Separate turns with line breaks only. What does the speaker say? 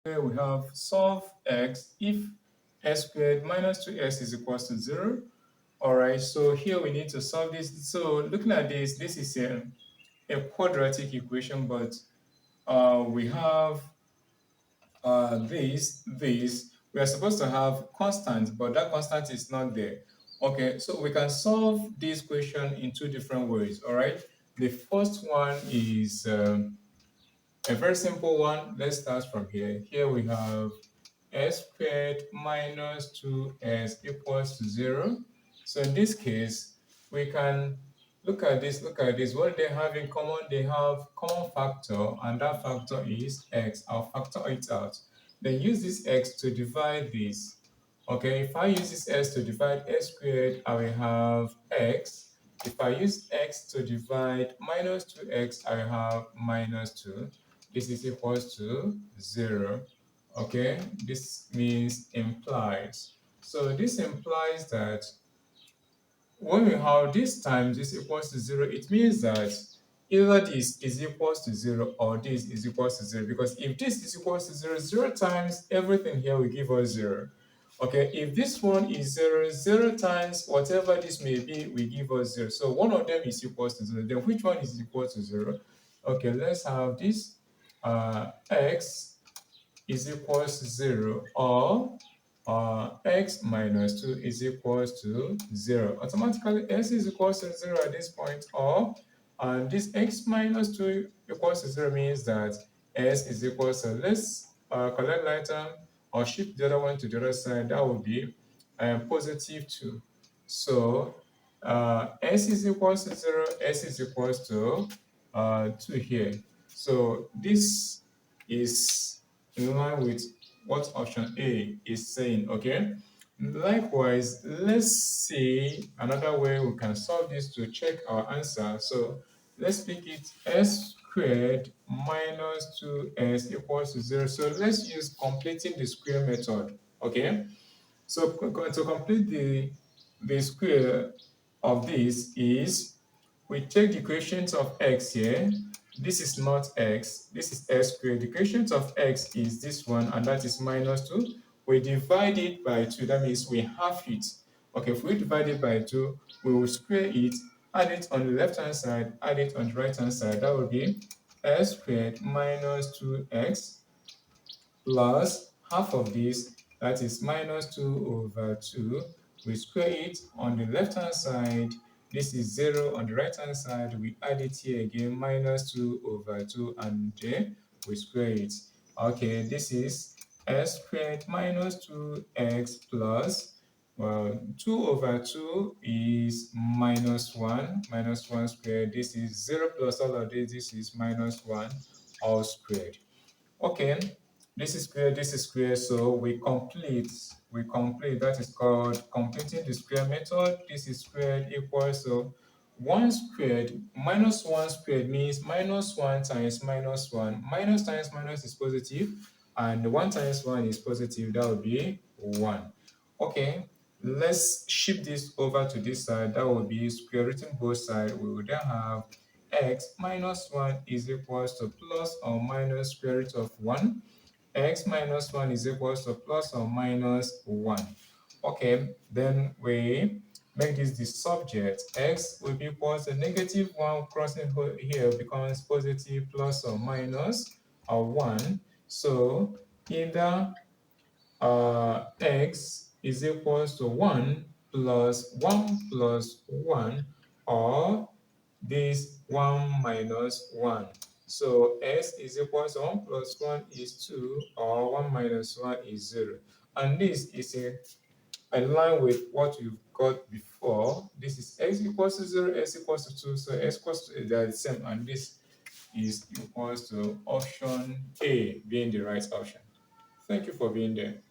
Here we have solve x if s squared minus 2x is equals to 0. All right, so here we need to solve this. So looking at this is a quadratic equation, but we have this. We are supposed to have constant, but that constant is not there. Okay, so we can solve this question in two different ways. All right, the first one is a very simple one. Let's start from here. Here we have s squared minus 2s equals to 0. So in this case, we can look at this. What they have in common, they have common factor, and that factor is x. I'll factor it out. Then use this x to divide this. Okay, if I use this x to divide s squared, I will have x. If I use x to divide minus 2x, I will have minus 2. This is equals to 0. Okay, this means implies. So this implies that when we have this times this equals to 0, it means that either this is equals to 0 or this is equals to 0. Because if this is equals to 0, 0 times everything here will give us 0. Okay, if this one is 0, 0 times whatever this may be will give us 0. So one of them is equals to 0. Then which one is equal to 0? Okay, let's have this x is equals to 0, or x minus 2 is equals to 0. Automatically, s is equals to 0 at this point, or this x minus 2 equals to 0 means that s is equals to, let's collect item or shift the other one to the other side. That would be positive 2. So s is equals to 0, s is equals to 2 here. So this is in line with what option A is saying, okay? Likewise, let's see another way we can solve this to check our answer. So let's pick it s squared minus 2s equals to 0. So let's use completing the square method, okay? So to complete the square of this is we take the quotient of x here. This is not x, this is s squared. The quotient of x is this one, and that is minus 2. We divide it by 2, that means we halve it. Okay, if we divide it by 2, we will square it, add it on the left hand side, add it on the right hand side. That will be s squared minus 2x plus half of this, that is minus 2 over 2. We square it on the left hand side. This is 0 on the right hand side. We add it here again, minus 2 over 2, and then we square it. Okay, this is s squared minus 2x plus, well, 2 over 2 is minus 1, minus 1 squared. This is 0 plus all of this is minus 1 all squared. Okay, this is square, so we complete, that is called completing the square method. This is squared equals, so 1 squared minus 1 squared means minus 1 times minus 1. Minus times minus is positive, and 1 times 1 is positive, that would be 1. Okay, let's shift this over to this side. That will be square rooting both sides. We will then have x minus 1 is equals to plus or minus square root of 1. X minus 1 is equals to plus or minus 1. Okay, then we make this the subject. X will be equal to negative 1 crossing here becomes positive plus or minus 1. So either x is equals to 1 plus 1, or this 1 minus 1. So s is equals to 1 plus 1 is 2, or 1 minus 1 is 0. And this is in line with what you've got before. This is x equals to 0, s equals to 2, so s equals to, they are the same, and this is equals to option A being the right option. Thank you for being there.